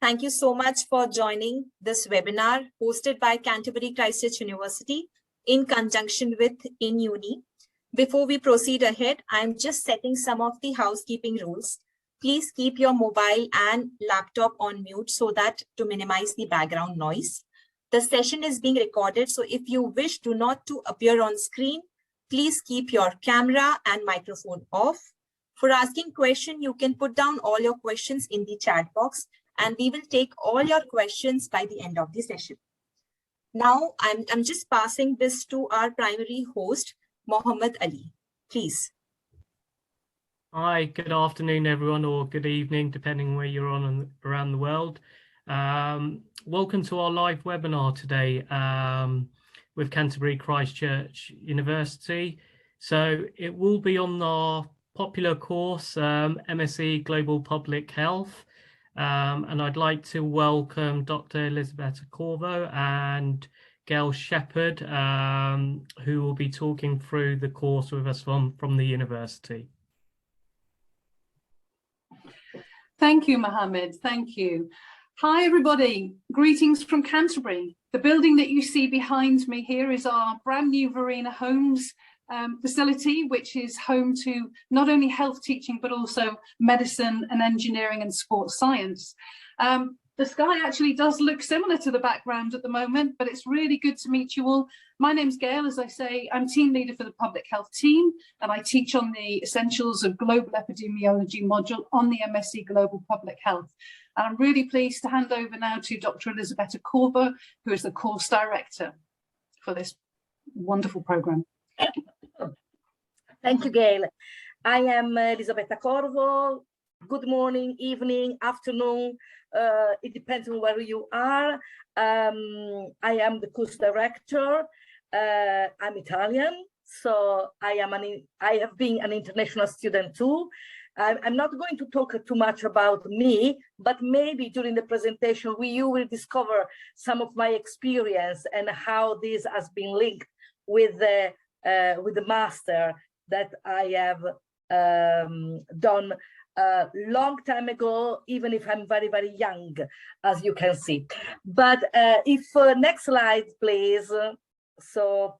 Thank you so much for joining this webinar hosted by Canterbury Christchurch University in conjunction with InUni. Before we proceed ahead, I'm just setting some of the housekeeping rules. Please keep your mobile and laptop on mute so that to minimize the background noise. The session is being recorded, so if you wish not to appear on screen, please keep your camera and microphone off. For asking questions, you can put down all your questions in the chat box, and we will take all your questions by the end of the session. Now, I'm just passing this to our primary host, Mohammed Ali. Please. Hi, good afternoon, everyone, or good evening, depending where you're on around the world. Welcome to our live webinar today with Canterbury Christchurch University. So it will be on our popular course, MSc Global Public Health. And I'd like to welcome Dr. Elisabetta Corvo and Gail Shepherd, who will be talking through the course with us from the university. Thank you, Mohammed. Thank you. Hi, everybody. Greetings from Canterbury. The building that you see behind me here is our brand new Verena Homes facility, which is home to not only health teaching, but also medicine and engineering and sports science. The sky actually does look similar to the background at the moment, but it's really good to meet you all. My name's Gail, as I say, I'm team leader for the public health team, and I teach on the essentials of global epidemiology module on the MSc Global Public Health. And I'm really pleased to hand over now to Dr. Elisabetta Corvo, who is the course director for this wonderful program. Thank you, Gail. I am Elisabetta Corvo. Good morning, evening, afternoon. It depends on where you are. I am the course director. I'm Italian, so I have been an international student too. I'm not going to talk too much about me, but maybe during the presentation you will discover some of my experience and how this has been linked with the master that I have done a long time ago, even if I'm very, very young, as you can see. But if next slide, please. So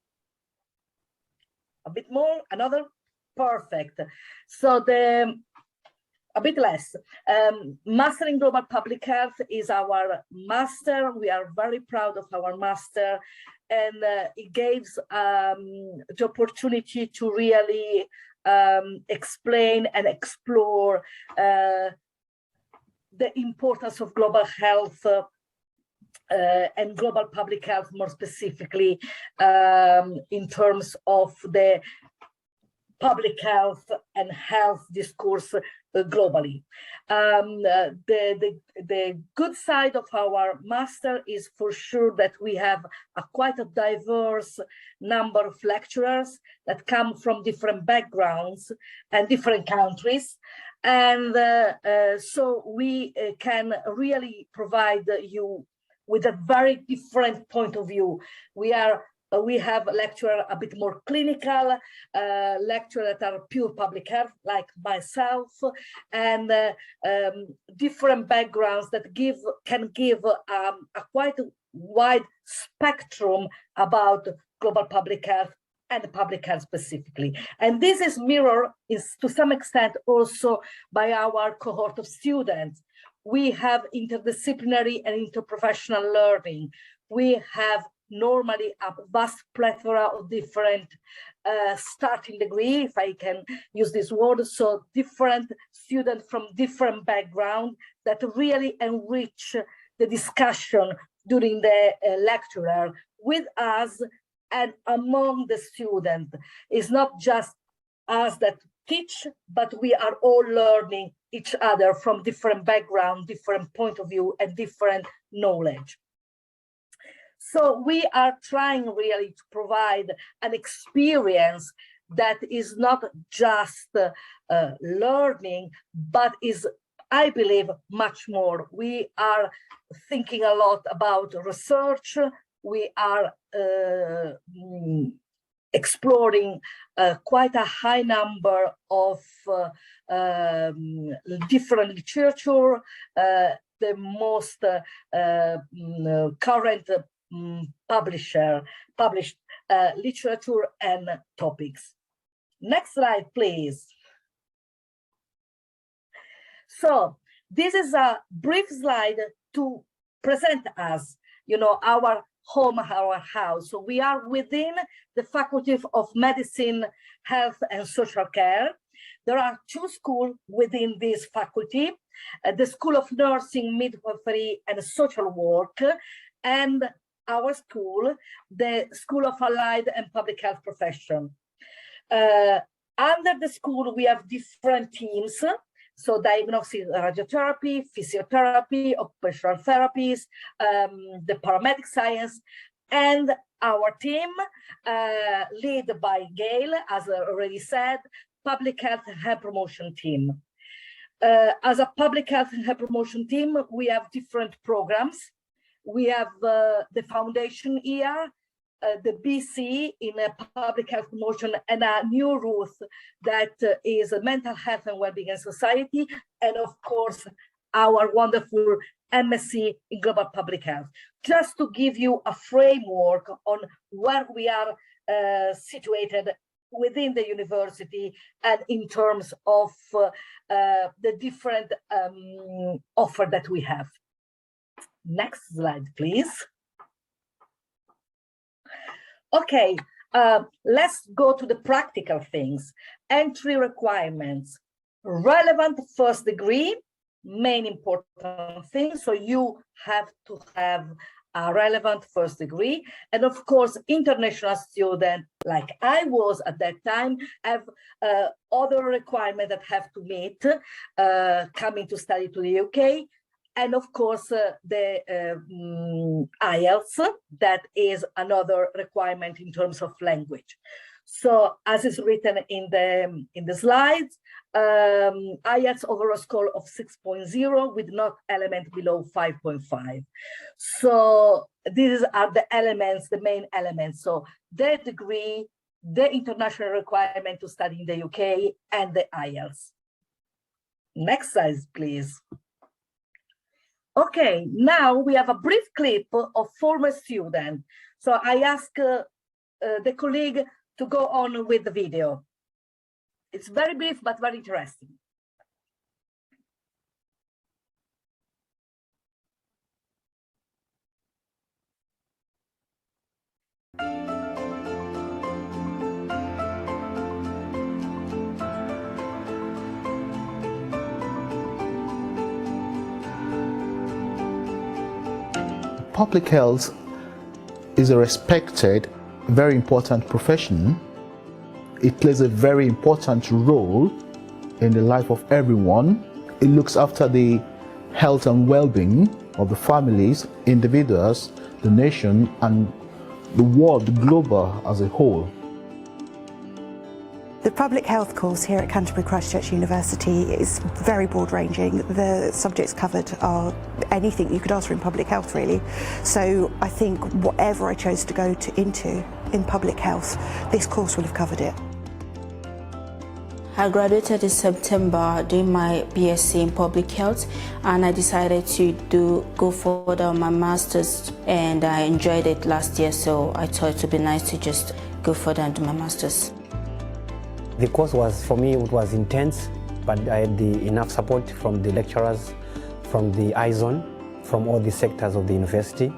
a bit more, another, perfect. So a bit less. Master in Global Public Health is our master. We are very proud of our master, and it gives the opportunity to really explain and explore the importance of global health and global public health, more specifically in terms of the public health and health discourse globally. The good side of our master is for sure that we have quite a diverse number of lecturers that come from different backgrounds and different countries. And so we can really provide you with a very different point of view. We have a lecturer a bit more clinical, lecturers that are pure public health, like myself, and different backgrounds that can give a quite wide spectrum about global public health and public health specifically. And this is mirrored to some extent also by our cohort of students. We have interdisciplinary and interprofessional learning. We have normally a vast plethora of different starting degree, if I can use this word, so different students from different backgrounds that really enrich the discussion during the lecture with us and among the students. It's not just us that teach, but we are all learning each other from different backgrounds, different point of view, and different knowledge. So we are trying really to provide an experience that is not just learning, but is, I believe, much more. We are thinking a lot about research. We are exploring quite a high number of different literature, the most current published literature and topics. Next slide, please. So this is a brief slide to present us, our home, our house. So we are within the Faculty of Medicine, Health and Social Care. There are 2 schools within this faculty, the School of Nursing, Midwifery and Social Work, and our school, the School of Allied and Public Health Profession. Under the school, we have different teams. So diagnostic radiotherapy, physiotherapy, occupational therapies, the paramedic science, and our team, led by Gail, as I already said, Public Health and Health Promotion team. As a Public Health and Health Promotion team, we have different programs. We have the foundation here, the BC in Public Health Promotion, and a new Ruth that is Mental Health and Wellbeing and Society, and of course our wonderful MSc in Global Public Health. Just to give you a framework on where we are situated within the university and in terms of the different offer that we have. Next slide, please. Okay, let's go to the practical things. Entry requirements, relevant first degree, main important thing. So you have to have a relevant first degree. And of course, international student, like I was at that time, have other requirements that have to meet coming to study to the UK. And of course, the IELTS, that is another requirement in terms of language. So as is written in the slides, IELTS overall score of 6.0 with not element below 5.5. So these are the elements, the main elements. So the degree, the international requirement to study in the UK, and the IELTS. Next slide, please. Okay, now we have a brief clip of former student. So I ask the colleague to go on with the video. It's very brief, but very interesting. Public health is a respected, very important profession. It plays a very important role in the life of everyone. It looks after the health and well-being of the families, individuals, the nation, and the world, global as a whole. The public health course here at Canterbury Christchurch University is very broad-ranging. The subjects covered are anything you could ask for in public health, really. So I think whatever I chose to go into in public health, this course will have covered it. I graduated in September doing my BSc in public health, and I decided to go further on my master's, and I enjoyed it last year, so I thought it would be nice to just go further and do my master's. The course was, for me, it was intense, but I had enough support from the lecturers, from the IZON, from all the sectors of the university.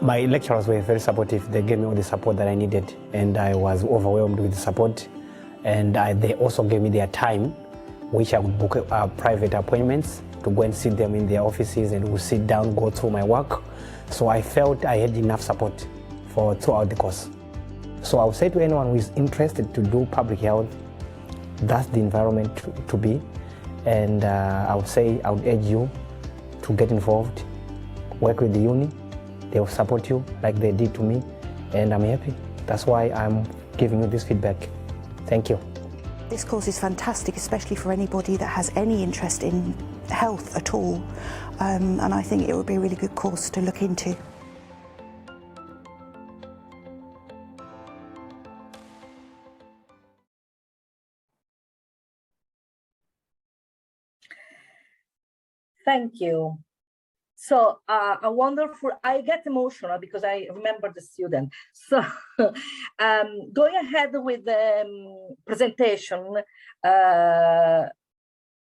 My lecturers were very supportive. They gave me all the support that I needed, and I was overwhelmed with the support. And they also gave me their time, which I would book private appointments to go and see them in their offices, and we'll sit down, go through my work. So I felt I had enough support throughout the course. So I would say to anyone who is interested to do public health, that's the environment to be. And I would urge you to get involved, work with the uni. They will support you like they did to me, and I'm happy. That's why I'm giving you this feedback. Thank you. This course is fantastic, especially for anybody that has any interest in health at all. And I think it would be a really good course to look into. Thank you. So a wonderful, I get emotional because I remember the student. So going ahead with the presentation,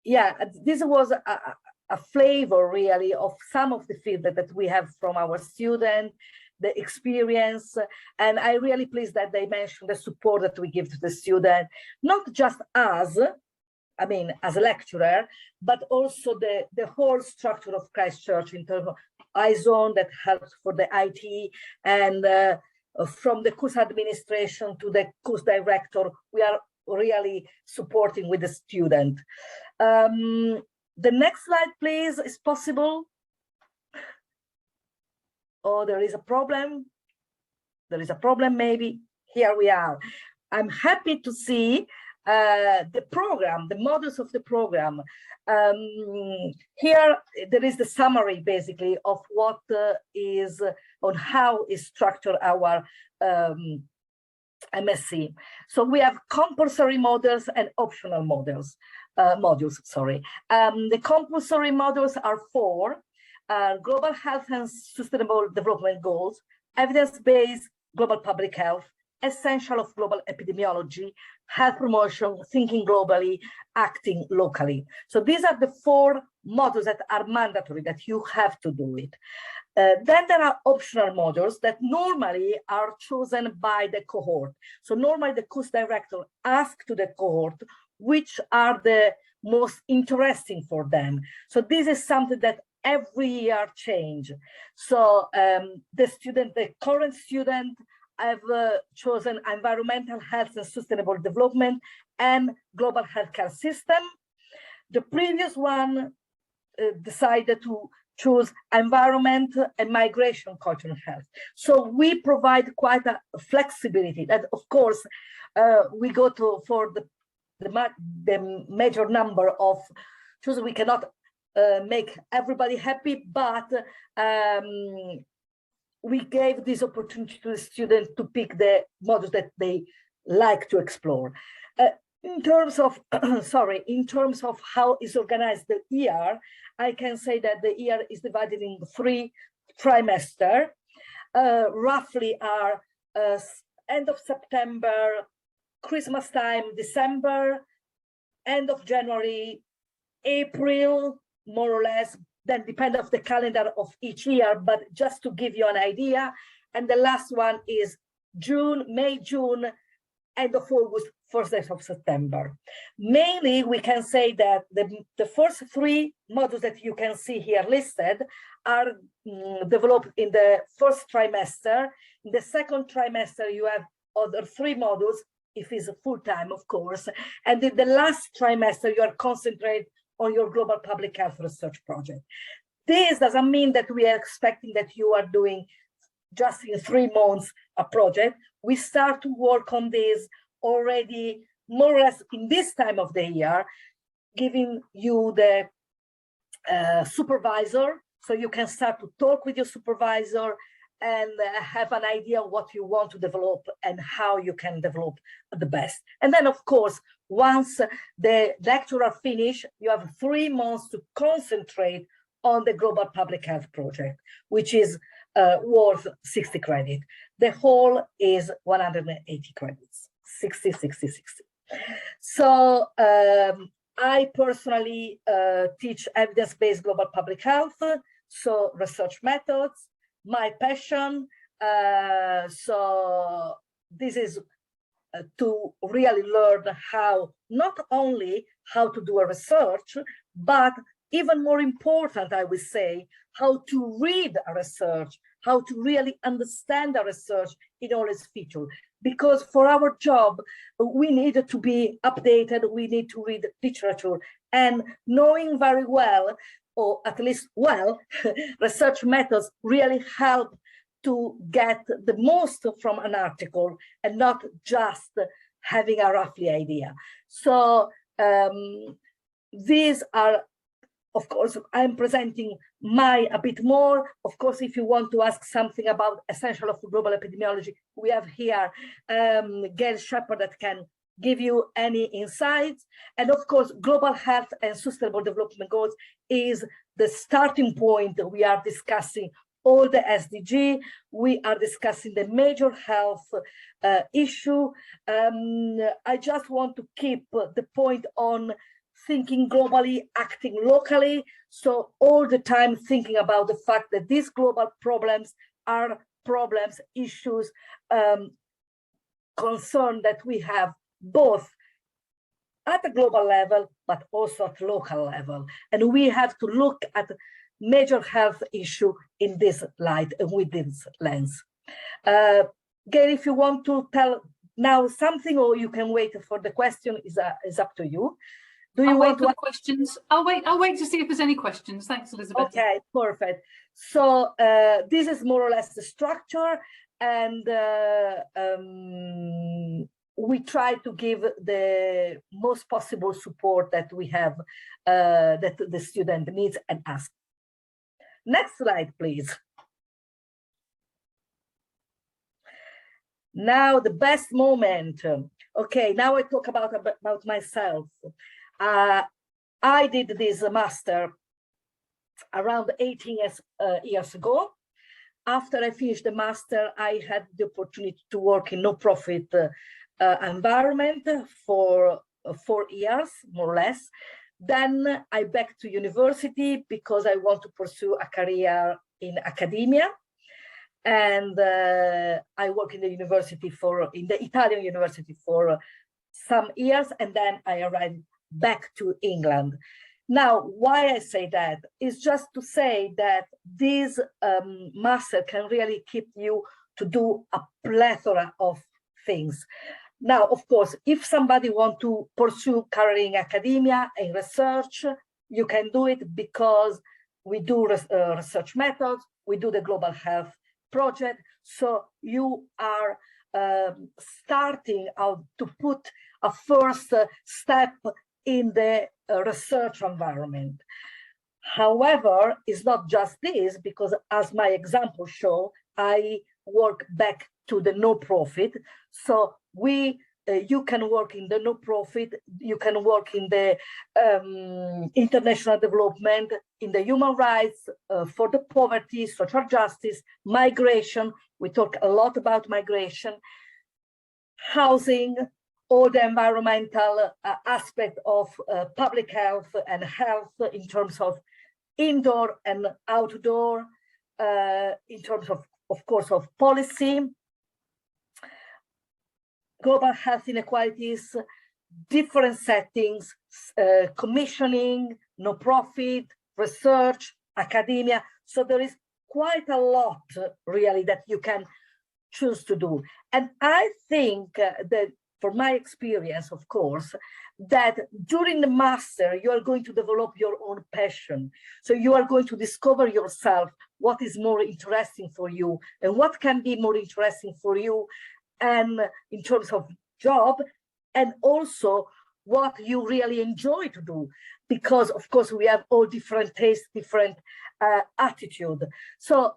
yeah, this was a flavor really of some of the feedback that we have from our students, the experience, and I really pleased that they mentioned the support that we give to the student, not just us, I mean, as a lecturer, but also the whole structure of Christchurch in terms of iZone that helps for the IT, and from the course administration to the course director, we are really supporting with the student. The next slide, please, is possible. Oh, there is a problem. There is a problem, maybe. Here we are. I'm happy to see the program, the modules of the program. Here, there is the summary, basically, of what is, on how is structured our MSc. So we have compulsory modules and optional modules. The compulsory modules are 4. Global health and sustainable development goals, evidence-based global public health, essential of global epidemiology, health promotion, thinking globally, acting locally. So these are the 4 modules that are mandatory, that you have to do it. Then there are optional modules that normally are chosen by the cohort. So normally the course director asks to the cohort which are the most interesting for them. So this is something that every year change. So the current student have chosen environmental health and sustainable development and global healthcare system. The previous one decided to choose environment and migration, culture and health. So we provide quite a flexibility that, of course, we go to for the major number of choosers. We cannot make everybody happy, but we gave this opportunity to the students to pick the modules that they like to explore. In terms of, in terms of how is organized the year, I can say that the year is divided in 3 trimesters. Roughly are end of September, Christmas time, December, end of January, April, more or less, then depend of the calendar of each year, but just to give you an idea. And the last one is June, May, June, end of August, first days of September. Mainly, we can say that the first 3 modules that you can see here listed are developed in the first trimester. In the second trimester, you have other 3 modules, if it's full-time, of course. And in the last trimester, you are concentrated on your global public health research project. This doesn't mean that we are expecting that you are doing just in 3 months a project. We start to work on this already more or less in this time of the year, giving you the supervisor, so you can start to talk with your supervisor and have an idea what you want to develop and how you can develop the best. And then, of course, once the lecturer finish, you have 3 months to concentrate on the global public health project, which is worth 60 credits. The whole is 180 credits, 60, 60, 60. So I personally teach evidence-based global public health, so research methods, my passion. So this is to really learn how, not only how to do a research, but even more important, I would say, how to read a research, how to really understand a research in all its features. Because for our job, we need to be updated, we need to read literature, and knowing very well, or at least well, research methods really help to get the most from an article and not just having a roughly idea. So these are, of course, I'm presenting a bit more. Of course, if you want to ask something about essential of global epidemiology, we have here Gail Shepherd that can give you any insights. And of course, global health and sustainable development goals is the starting point. We are discussing all the SDG. We are discussing the major health issue. I just want to keep the point on thinking globally, acting locally. So all the time thinking about the fact that these global problems are problems, issues, concern that we have both at the global level, but also at local level. And we have to look at major health issue in this light and with this lens. Gail, if you want to tell now something, or you can wait for the question, is up to you. Do you want to questions? I'll wait to see if there's any questions. Thanks, Elizabeth. Okay, perfect. So this is more or less the structure, and we try to give the most possible support that we have, that the student needs and asks. Next slide, please. Now the best moment. Okay, now I talk about myself. I did this master around 18 years ago. After I finished the master, I had the opportunity to work in no-profit environment for 4 years, more or less. Then I back to university because I want to pursue a career in academia. And I work in the university in the Italian university for some years, and then I arrived back to England. Now, why I say that is just to say that this master can really keep you to do a plethora of things. Now, of course, if somebody wants to pursue career in academia and research, you can do it because we do research methods, we do the global health project. So you are starting out to put a first step in the research environment. However, it's not just this, because as my example show, I work back to the no-profit. So you can work in the no-profit, you can work in the international development, in the human rights, for the poverty, social justice, migration. We talk a lot about migration, housing, all the environmental aspect of public health and health in terms of indoor and outdoor, in terms of course, of policy, global health inequalities, different settings, commissioning, no-profit, research, academia. So there is quite a lot really that you can choose to do. And I think that from my experience, of course, that during the master, you are going to develop your own passion. So you are going to discover yourself what is more interesting for you and what can be more interesting for you, and in terms of job, and also what you really enjoy to do. Because of course, we have all different tastes, different attitude. So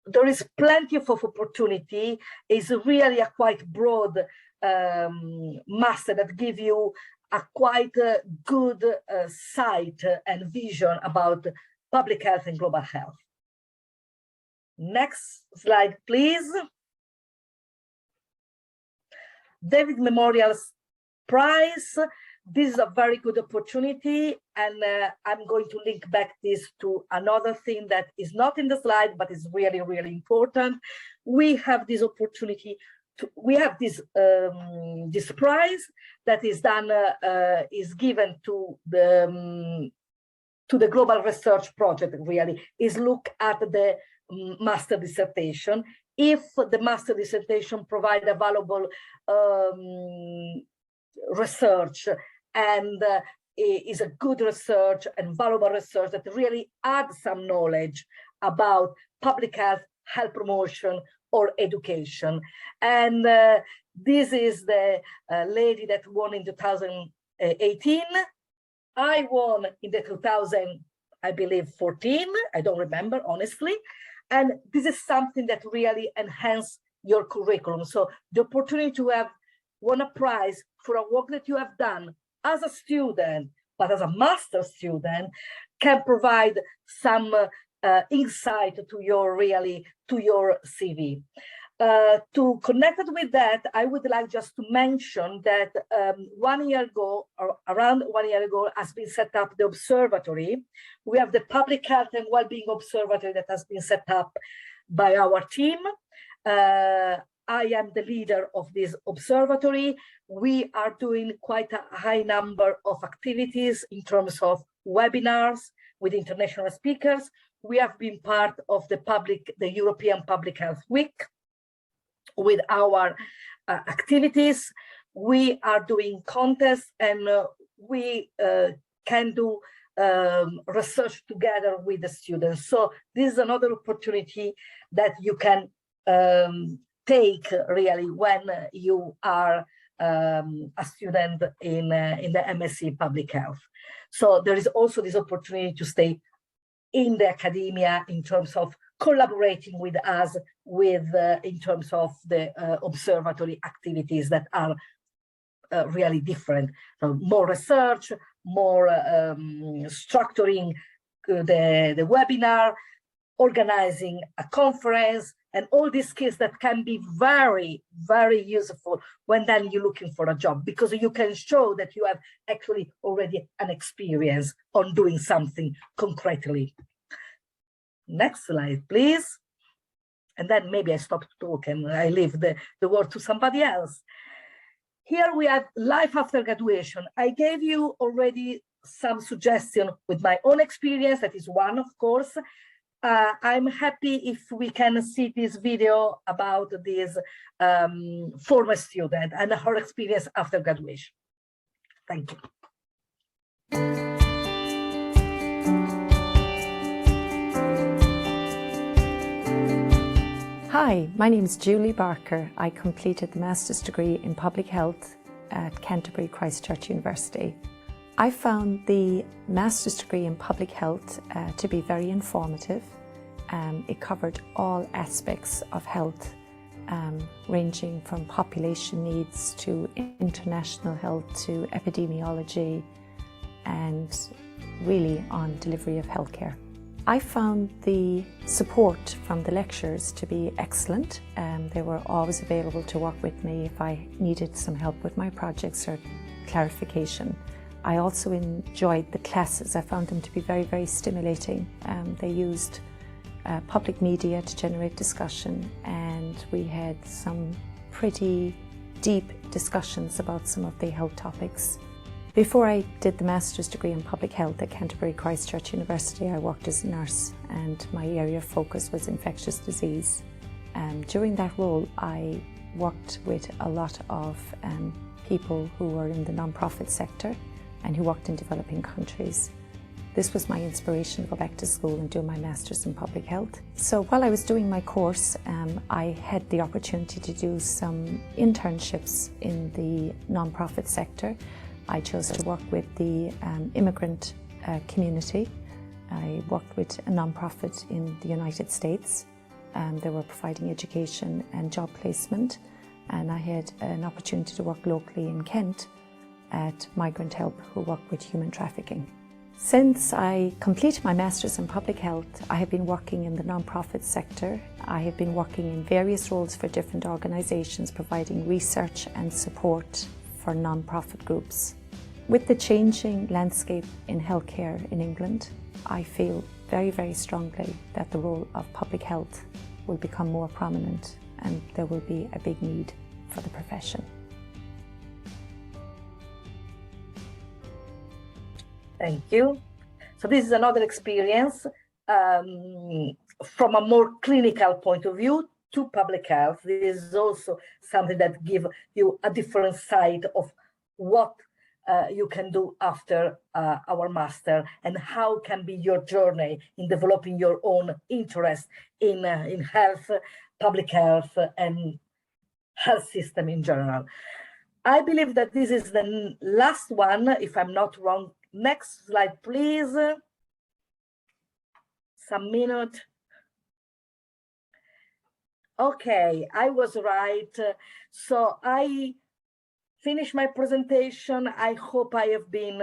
there is plenty of opportunity. It's really a quite broad master that give you a quite good sight and vision about public health and global health. Next slide, please. David Memorial Prize. This is a very good opportunity, and I'm going to link back this to another thing that is not in the slide, but is really, really important. We have this opportunity we have this this prize that is done is given to the global research project. Really, is look at the master dissertation. If the master dissertation provide a valuable research and is a good research and valuable research that really adds some knowledge about public health, health promotion, or education. And this is the lady that won in 2018. I won in the 2000, I believe, 14. I don't remember, honestly. And this is something that really enhances your curriculum. So the opportunity to have won a prize for a work that you have done as a student, but as a master student, can provide some insight to your CV. To connect it with that, I would like just to mention that 1 year ago, or around 1 year ago, has been set up the observatory. We have the Public Health and Wellbeing Observatory that has been set up by our team. I am the leader of this observatory. We are doing quite a high number of activities in terms of webinars with international speakers. We have been part of the European Public Health Week with our activities. We are doing contests, and we can do research together with the students. So this is another opportunity that you can take really when you are a student in the MSc Public Health. So there is also this opportunity to stay in the academia in terms of collaborating with us in terms of the observatory activities that are really different. So more research, more structuring the webinar, organizing a conference, and all these skills that can be very, very useful when then you're looking for a job, because you can show that you have actually already an experience on doing something concretely. Next slide, please. And then maybe I stop talking and I leave the word to somebody else. Here we have life after graduation. I gave you already some suggestion with my own experience. That is one, of course. I'm happy if we can see this video about this former student and her experience after graduation. Thank you. Hi, my name is Julie Barker. I completed the Master's degree in Public Health at Canterbury Christchurch University. I found the Master's degree in Public Health to be very informative. It covered all aspects of health, ranging from population needs to international health to epidemiology, and really on delivery of healthcare. I found the support from the lecturers to be excellent. They were always available to work with me if I needed some help with my projects or clarification. I also enjoyed the classes. I found them to be very, very stimulating. They used public media to generate discussion, and we had some pretty deep discussions about some of the health topics. Before I did the Master's degree in Public Health at Canterbury Christchurch University, I worked as a nurse, and my area of focus was infectious disease. During that role, I worked with a lot of people who were in the non-profit sector and who worked in developing countries. This was my inspiration to go back to school and do my Master's in Public Health. So while I was doing my course, I had the opportunity to do some internships in the non-profit sector. I chose to work with the immigrant community. I worked with a non-profit in the United States. They were providing education and job placement, and I had an opportunity to work locally in Kent at Migrant Help, who work with human trafficking. Since I completed my Master's in Public Health, I have been working in the non-profit sector. I have been working in various roles for different organisations, providing research and support for non-profit groups. With the changing landscape in healthcare in England, I feel very, very strongly that the role of public health will become more prominent, and there will be a big need for the profession. Thank you. So this is another experience from a more clinical point of view to public health. This is also something that gives you a different side of what you can do after our master, and how can be your journey in developing your own interest in health, public health, and health system in general. I believe that this is the last one, if I'm not wrong. Next slide, please. Some minute. Okay, I was right. So I finish my presentation. I hope I have been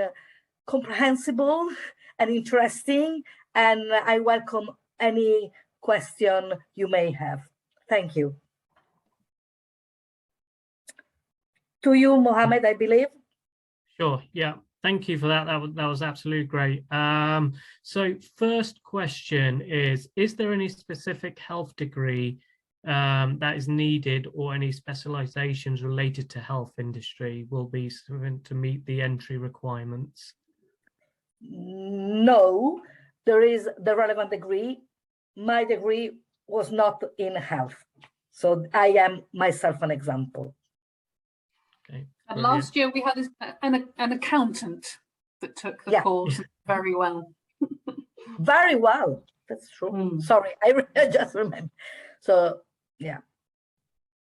comprehensible and interesting, and I welcome any question you may have. Thank you. To you, Mohammed, I believe. Sure, yeah. Thank you for that. That was absolutely great. So first question is there any specific health degree that is needed, or any specializations related to health industry will be sufficient to meet the entry requirements? No, there is the relevant degree. My degree was not in health, so I am myself an example. Okay. And Brilliant. last year we had an accountant that took the course very well. Very well, that's true. Sorry, I just remember. So, yeah.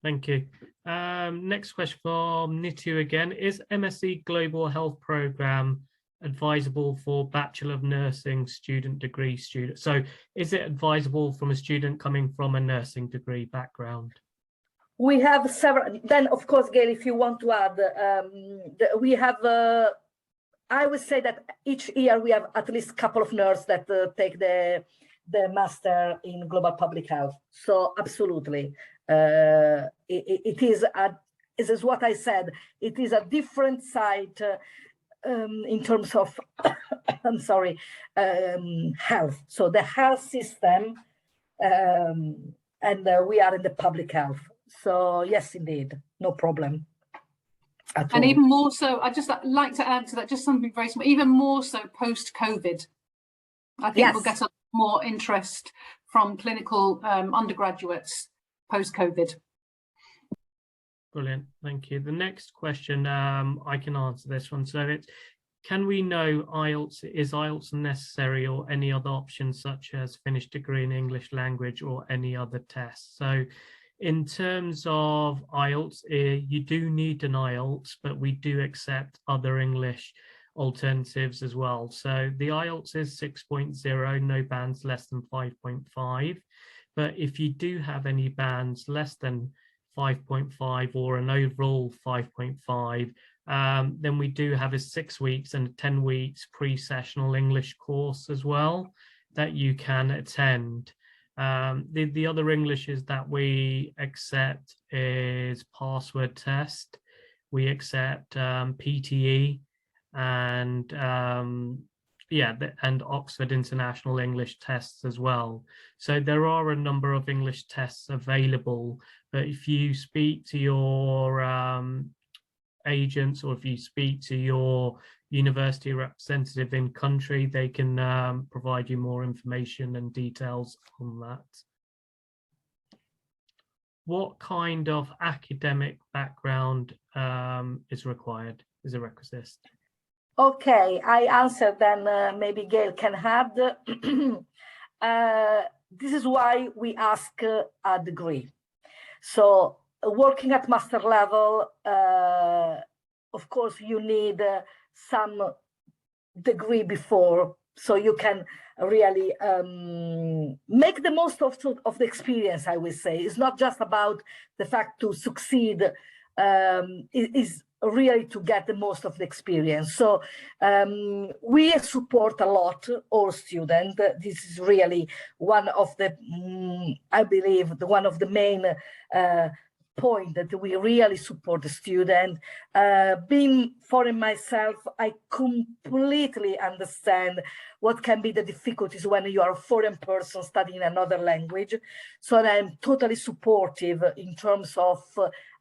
Thank you. Next question from Nitu again. Is MSc Global Health Program advisable for Bachelor of Nursing student degree students? So is it advisable from a student coming from a nursing degree background? We have several. Then, of course, Gail, if you want to add, we have, I would say that each year we have at least a couple of nurses that take the master in global public health. So absolutely, it is what I said. It is a different side in terms of, I'm sorry, health. So the health system, and we are in the public health. So yes, indeed, no problem. And even more so, I'd just like to add to that, just something very small, even more so post-COVID. I think we'll get a lot more interest from clinical undergraduates post-COVID. Brilliant, thank you. The next question, I can answer this one. So it's, can we know IELTS, is IELTS necessary, or any other options such as finished degree in English language or any other tests? So in terms of IELTS, you do need an IELTS, but we do accept other English alternatives as well. So the IELTS is 6.0, no bands less than 5.5. But if you do have any bands less than 5.5 or an overall 5.5, then we do have a 6 weeks and 10 weeks pre-sessional English course as well that you can attend. The other Englishes that we accept is password test. We accept PTE and and Oxford International English tests as well. So there are a number of English tests available, but if you speak to your agents, or if you speak to your university representative in country, they can provide you more information and details on that. What kind of academic background is required, is a requisite? Okay, I answered, then maybe Gail can add. This is why we ask a degree. So working at master level, of course, you need some degree before, so you can really make the most of the experience, I would say. It's not just about the fact to succeed, it is really to get the most of the experience. So we support a lot all students. This is really one of the, I believe, one of the main point that we really support the student. Being foreign myself, I completely understand what can be the difficulties when you are a foreign person studying another language. So I'm totally supportive in terms of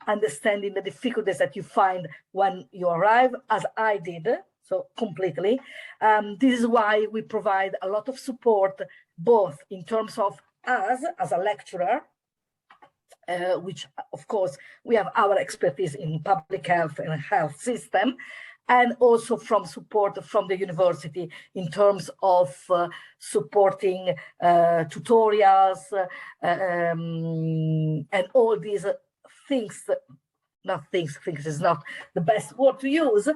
understanding the difficulties that you find when you arrive, as I did, so completely. This is why we provide a lot of support, both in terms of us as a lecturer, which of course we have our expertise in public health and health system, and also from support from the university in terms of supporting tutorials and all these things, things is not the best word to use,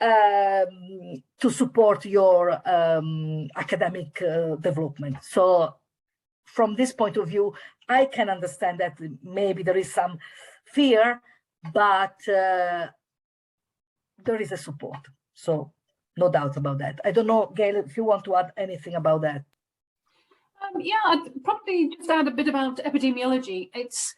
to support your academic development. So from this point of view, I can understand that maybe there is some fear, but there is a support. So no doubt about that. I don't know, Gail, if you want to add anything about that. Yeah, I'd probably just add a bit about epidemiology. It's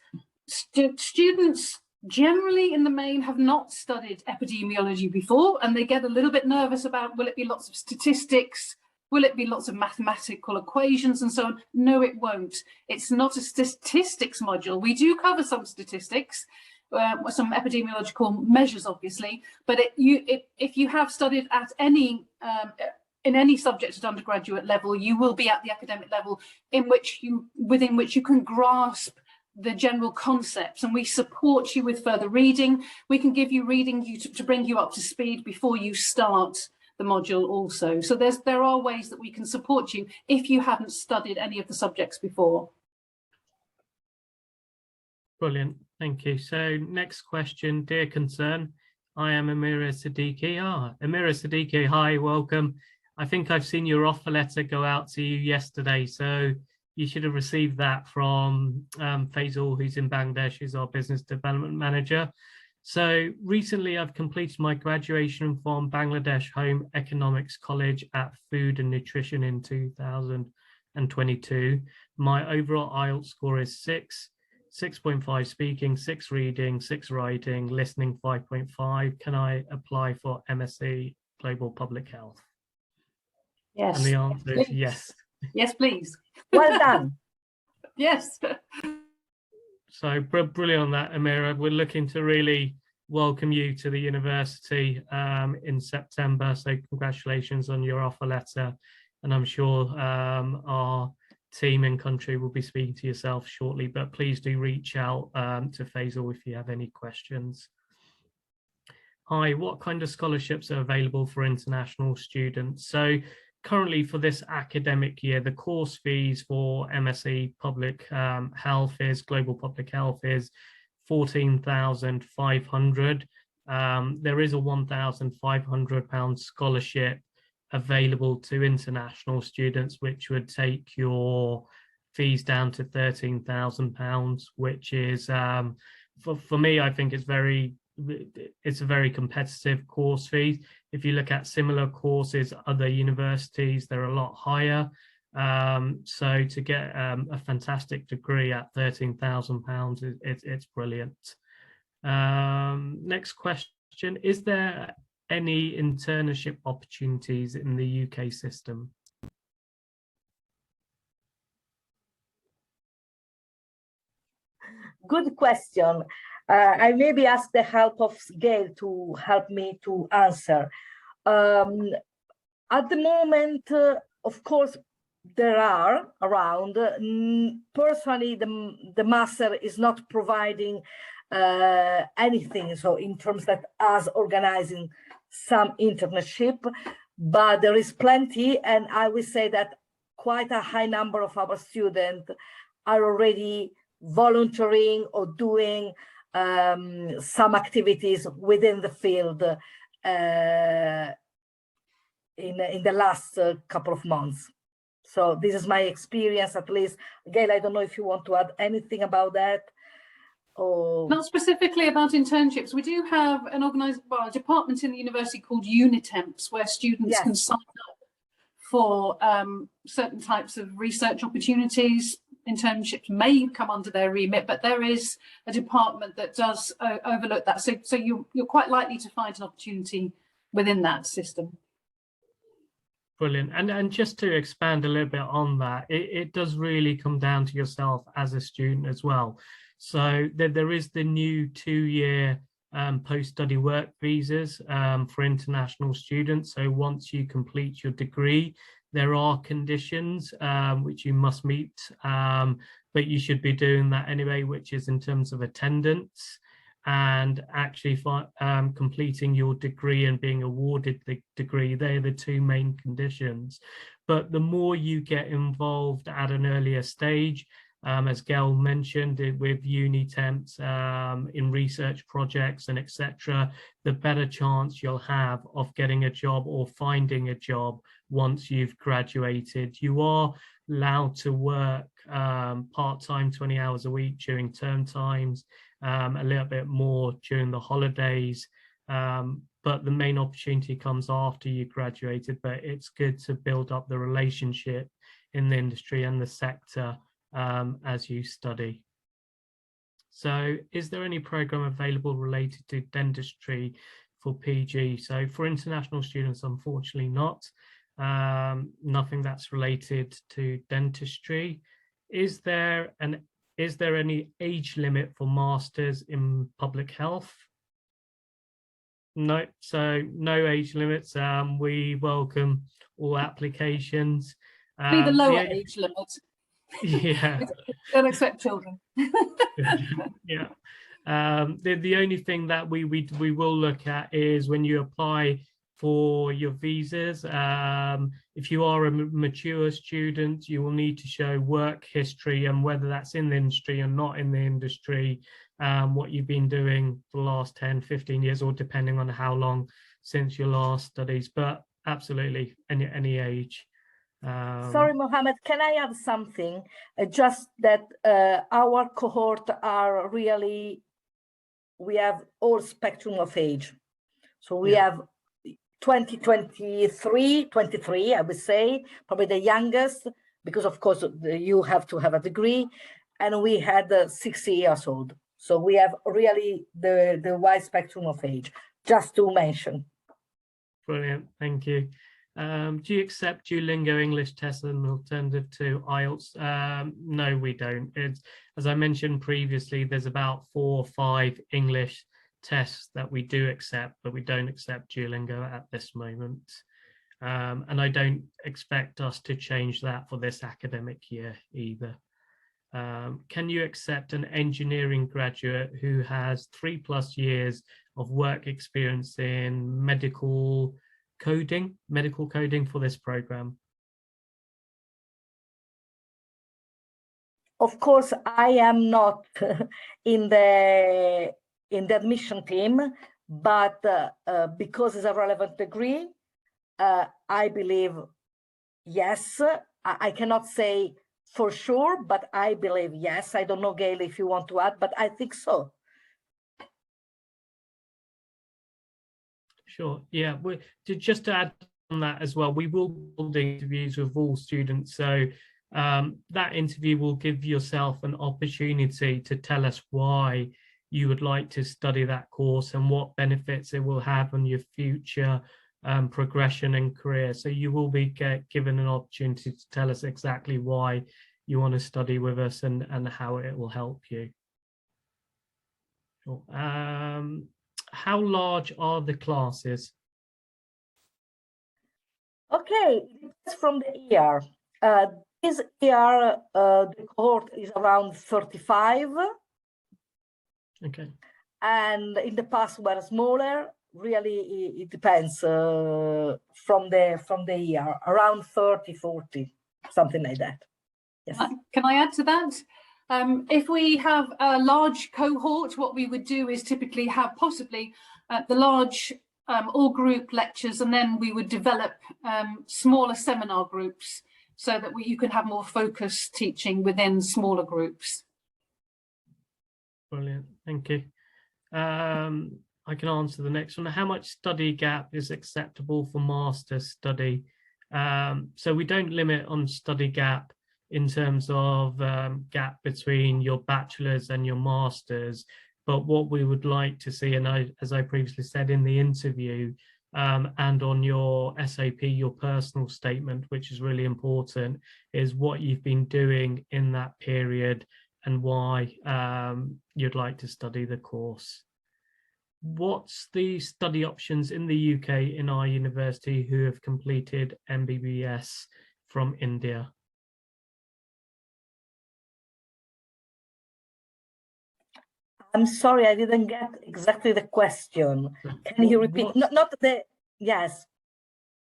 students generally in the main have not studied epidemiology before, and they get a little bit nervous about, will it be lots of statistics? Will it be lots of mathematical equations and so on? No, it won't. It's not a statistics module. We do cover some statistics, some epidemiological measures, obviously, but if you have studied at any in any subject at undergraduate level, you will be at the academic level within which you can grasp the general concepts, and we support you with further reading. We can give you reading to bring you up to speed before you start the module also. So there are ways that we can support you if you haven't studied any of the subjects before. Brilliant, thank you. So next question, dear concern, I am Amira Siddiqui. Amira Siddiqui, hi, welcome. I think I've seen your offer letter go out to you yesterday, so you should have received that from Faisal, who's in Bangladesh, who's our business development manager. So recently I've completed my graduation from Bangladesh Home Economics College at Food and Nutrition in 2022. My overall IELTS score is 6.5 speaking, 6 reading, 6 writing, listening 5.5. Can I apply for MSc Global Public Health? Yes. And the answer is yes. Yes, please. Well done. Yes. So brilliant on that, Amira. We're looking to really welcome you to the university in September. So congratulations on your offer letter. And I'm sure our team in country will be speaking to yourself shortly, but please do reach out to Faisal if you have any questions. Hi, what kind of scholarships are available for international students? So currently for this academic year, the course fees for MSc Public Health is Global Public Health is 14,500. There is a £1,500 scholarship available to international students, which would take your fees down to £13,000, which is for me, I think it's a very competitive course fee. If you look at similar courses, other universities, they're a lot higher. So to get a fantastic degree at £13,000, it's brilliant. Next question, is there any internship opportunities in the UK system? Good question. I maybe ask the help of Gail to help me to answer. At the moment, of course, there are around. Personally, the master is not providing anything, so in terms that us organizing some internship, but there is plenty, and I will say that quite a high number of our students are already volunteering or doing some activities within the field in the last couple of months. So this is my experience, at least. Gail, I don't know if you want to add anything about that. Or... Not specifically about internships. We do have an organised department in the university called Unitemps, where students can sign up for certain types of research opportunities. Internships may come under their remit, but there is a department that does overlook that. So you're quite likely to find an opportunity within that system. Brilliant. And just to expand a little bit on that, it does really come down to yourself as a student as well. So there is the new 2-year post-study work visas for international students. So once you complete your degree, there are conditions which you must meet, but you should be doing that anyway, which is in terms of attendance and actually completing your degree and being awarded the degree. They're the 2 main conditions. But the more you get involved at an earlier stage, as Gail mentioned, with Unitemps in research projects and etc., the better chance you'll have of getting a job or finding a job once you've graduated. You are allowed to work part-time 20 hours a week during term times, a little bit more during the holidays, but the main opportunity comes after you graduated. But it's good to build up the relationship in the industry and the sector as you study. So is there any program available related to dentistry for PG? So for international students, unfortunately not. Nothing that's related to dentistry. Is there any age limit for masters in public health? No, so no age limits. We welcome all applications. Be the lower age limit. Yeah. Don't accept children. Yeah. The only thing that we will look at is when you apply for your visas. If you are a mature student, you will need to show work history, and whether that's in the industry or not in the industry, what you've been doing for the last 10, 15 years, or depending on how long since your last studies. But absolutely, any age. Sorry, Mohammed, can I add something? Just that our cohort are really, we have all spectrum of age. So we have 23, I would say, probably the youngest, because of course you have to have a degree, and we had 60 years old. So we have really the wide spectrum of age, just to mention. Brilliant, thank you. Do you accept Duolingo English tests as an alternative to IELTS? No, we don't. It's, as I mentioned previously, there's about 4 or 5 English tests that we do accept, but we don't accept Duolingo at this moment. And I don't expect us to change that for this academic year either. Can you accept an engineering graduate who has 3+ years of work experience in medical coding for this program? Of course, I am not in the admission team, but because it's a relevant degree, I believe yes. I cannot say for sure, but I believe yes. I don't know, Gail, if you want to add, but I think so. Sure, yeah, just to add on that as well, we will hold interviews with all students, so that interview will give yourself an opportunity to tell us why you would like to study that course and what benefits it will have on your future progression and career. So you will be given an opportunity to tell us exactly why you want to study with us and how it will help you. Sure. How large are the classes? Okay, it's from the year. This year, the cohort is around 35. Okay. And in the past were smaller. Really, it depends from the year, around 30, 40, something like that. Yes. Can I add to that? If we have a large cohort, what we would do is typically have possibly the large all group lectures, and then we would develop smaller seminar groups so that you can have more focused teaching within smaller groups. Brilliant, thank you. I can answer the next one. How much study gap is acceptable for master's study? So we don't limit on study gap in terms of gap between your bachelor's and your master's, but what we would like to see, and as I previously said in the interview, and on your SAP, your personal statement, which is really important, is what you've been doing in that period and why you'd like to study the course. What's the study options in the UK in our university who have completed MBBS from India? I'm sorry, I didn't get exactly the question. Can you repeat? Not the, yes.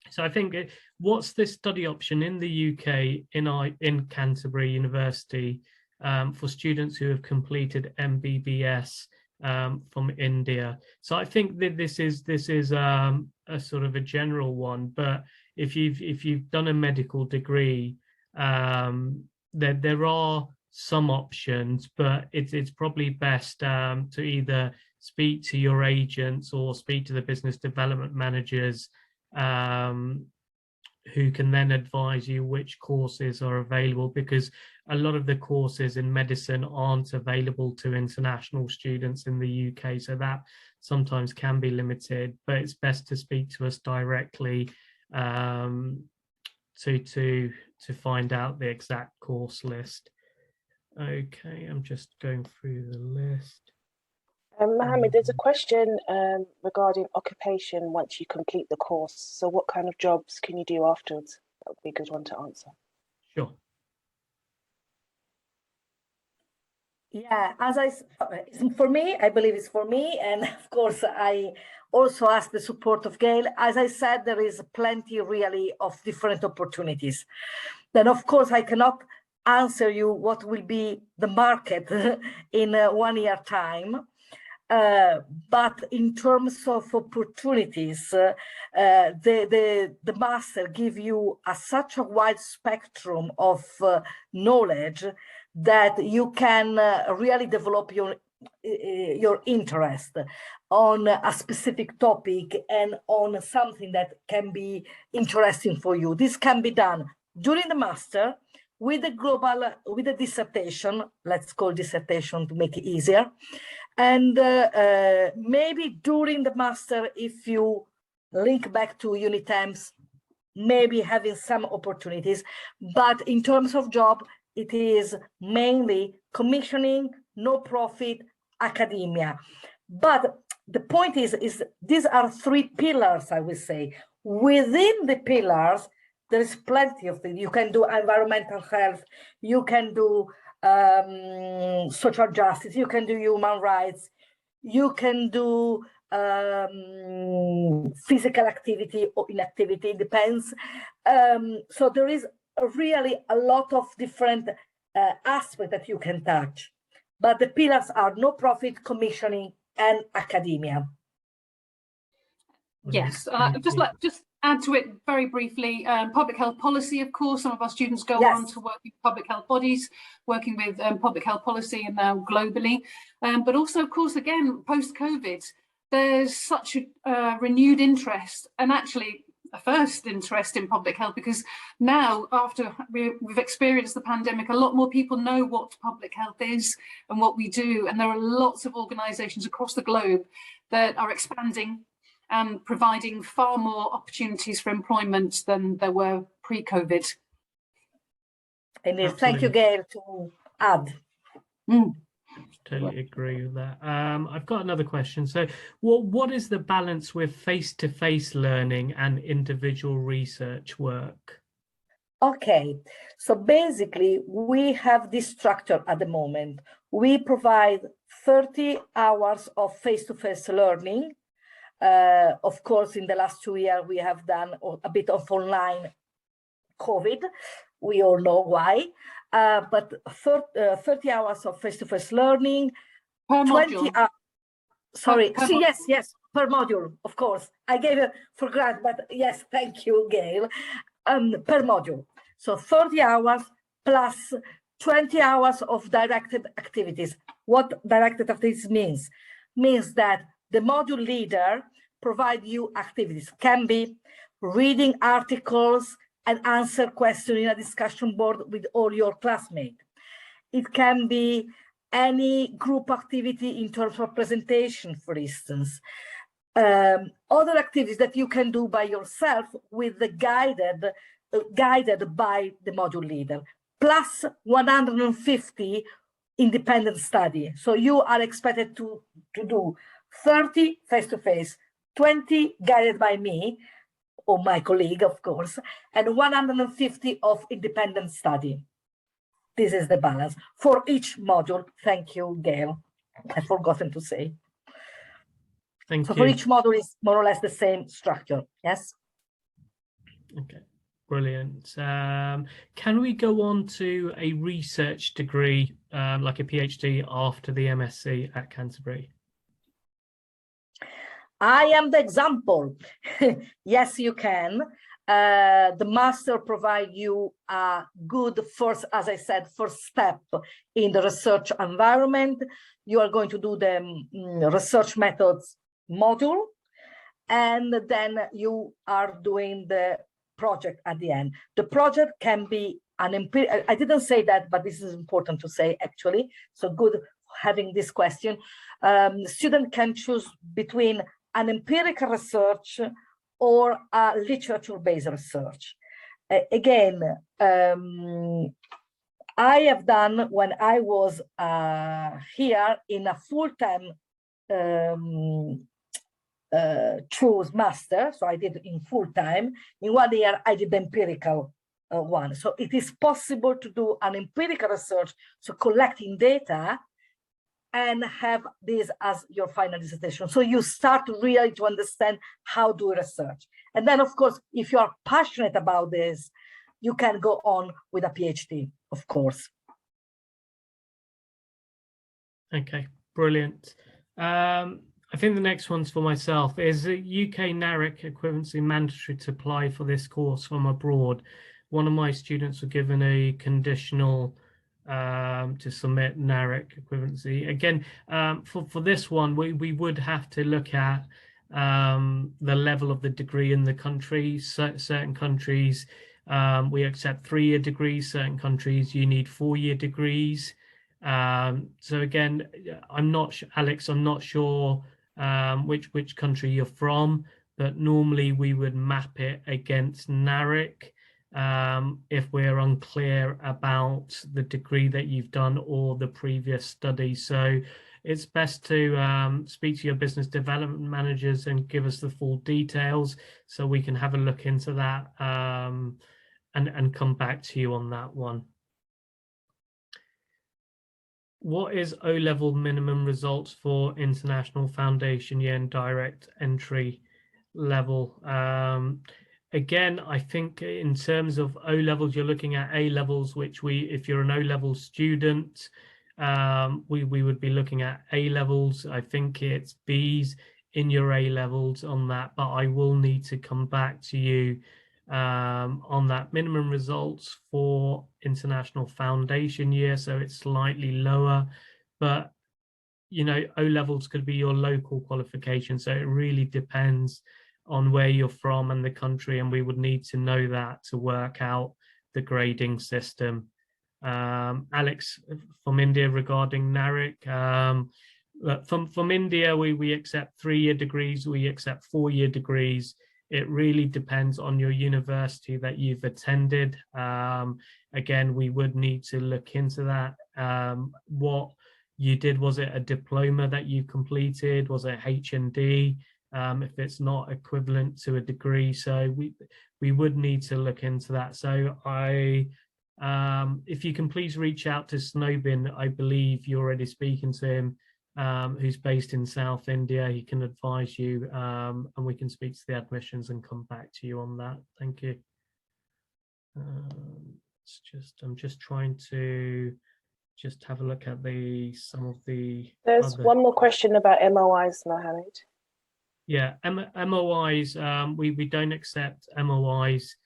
So I think, what's the study option in the UK in Canterbury University for students who have completed MBBS from India? So I think that this is a sort of a general one, but if you've done a medical degree, there are some options, but it's probably best to either speak to your agents or speak to the business development managers, who can then advise you which courses are available, because a lot of the courses in medicine aren't available to international students in the UK, so that sometimes can be limited, but it's best to speak to us directly to find out the exact course list. Okay, I'm just going through the list. Mohammed, there's a question regarding occupation once you complete the course. So what kind of jobs can you do afterwards? That would be a good one to answer. Sure. Yeah, for me, I believe it's for me. And of course, I also ask the support of Gail. As I said, there is plenty really of different opportunities. Then, of course, I cannot answer you what will be the market in 1 year time. But in terms of opportunities, the master give you such a wide spectrum of knowledge that you can really develop your interest on a specific topic and on something that can be interesting for you. This can be done during the master with the dissertation. Let's call dissertation to make it easier. And maybe during the master, if you link back to Unitems, maybe having some opportunities. But in terms of job, it is mainly commissioning, no profit, academia. But the point is these are 3 pillars, I would say. Within the pillars, there is plenty of things. You can do environmental health, you can do social justice, you can do human rights, you can do physical activity or inactivity, it depends. So there is really a lot of different aspects that you can touch. But the pillars are no profit, commissioning, and academia. Yes, just add to it very briefly, public health policy, of course. Some of our students go on to work with public health bodies, working with public health policy and now globally. But also, of course, again, post-COVID, there's such a renewed interest, and actually a first interest in public health, because now after we've experienced the pandemic, a lot more people know what public health is and what we do. And there are lots of organisations across the globe that are expanding and providing far more opportunities for employment than there were pre-COVID. And thank you, Gail, to add. Totally agree with that. I've got another question. So what is the balance with face-to-face learning and individual research work? Okay, so basically we have this structure at the moment. We provide 30 hours of face-to-face learning. Of course, in the last 2 years, we have done a bit of online COVID. We all know why. But 30 hours of face-to-face learning, per 20 module. Sorry, yes, per module, of course. I gave it for granted, but yes, thank you, Gail. Per module. So 30 hours plus 20 hours of directed activities. What directed activities means? Means that the module leader provide you activities. Can be reading articles and answer questions in a discussion board with all your classmates. It can be any group activity in terms of presentation, for instance. Other activities that you can do by yourself with the guided by the module leader, plus 150 independent study. So you are expected to do 30 face-to-face, 20 guided by me, or my colleague, of course, and 150 of independent study. This is the balance for each module. Thank you, Gail. I've forgotten to say. Thank you. For each module is more or less the same structure, yes? Okay, brilliant. Can we go on to a research degree, like a PhD after the MSc at Canterbury? I am the example. Yes, you can. The master provide you a good first, as I said, first step in the research environment. You are going to do the research methods module, and then you are doing the project at the end. The project can be an empirical, I didn't say that, but this is important to say actually, so good having this question. The student can choose between an empirical research or a literature-based research. Again, I have done, when I was here in a full-time choose master, so I did in full-time. In 1 year, I did the empirical one. So it is possible to do an empirical research, so collecting data, and have this as your final dissertation. So you start really to understand how to do research. And then, of course, if you are passionate about this, you can go on with a PhD, of course. Okay, brilliant. I think the next one's for myself. Is the UK NARIC equivalency mandatory to apply for this course from abroad? One of my students were given a conditional to submit NARIC equivalency. Again, for this one, we would have to look at the level of the degree in the country. Certain countries, we accept 3-year degrees. Certain countries, you need 4-year degrees. So again, I'm not, Alex, I'm not sure which country you're from, but normally we would map it against NARIC. If we're unclear about the degree that you've done or the previous study. So it's best to speak to your business development managers and give us the full details so we can have a look into that and come back to you on that one. What is O-level minimum results for international foundation year and direct entry level? Again, I think in terms of O-levels, you're looking at A-levels, which if you're an O-level student, we would be looking at A-levels. I think it's Bs in your A-levels on that, but I will need to come back to you on that minimum results for international foundation year. So it's slightly lower, but you know, O-levels could be your local qualification. So it really depends on where you're from and the country, and we would need to know that to work out the grading system. Alex from India regarding NARIC, from India, we accept 3-year degrees, we accept 4-year degrees. It really depends on your university that you've attended. Again, we would need to look into that. What you did, was it a diploma that you completed? Was it HND? If it's not equivalent to a degree, so we would need to look into that. So if you can please reach out to Snowbin, I believe you're already speaking to him, who's based in South India. He can advise you, and we can speak to the admissions and come back to you on that. Thank you. I'm just trying to have a look at some of the. There's one more question about MOIs, Mohammed. Yeah, MOIs, we don't accept MOIs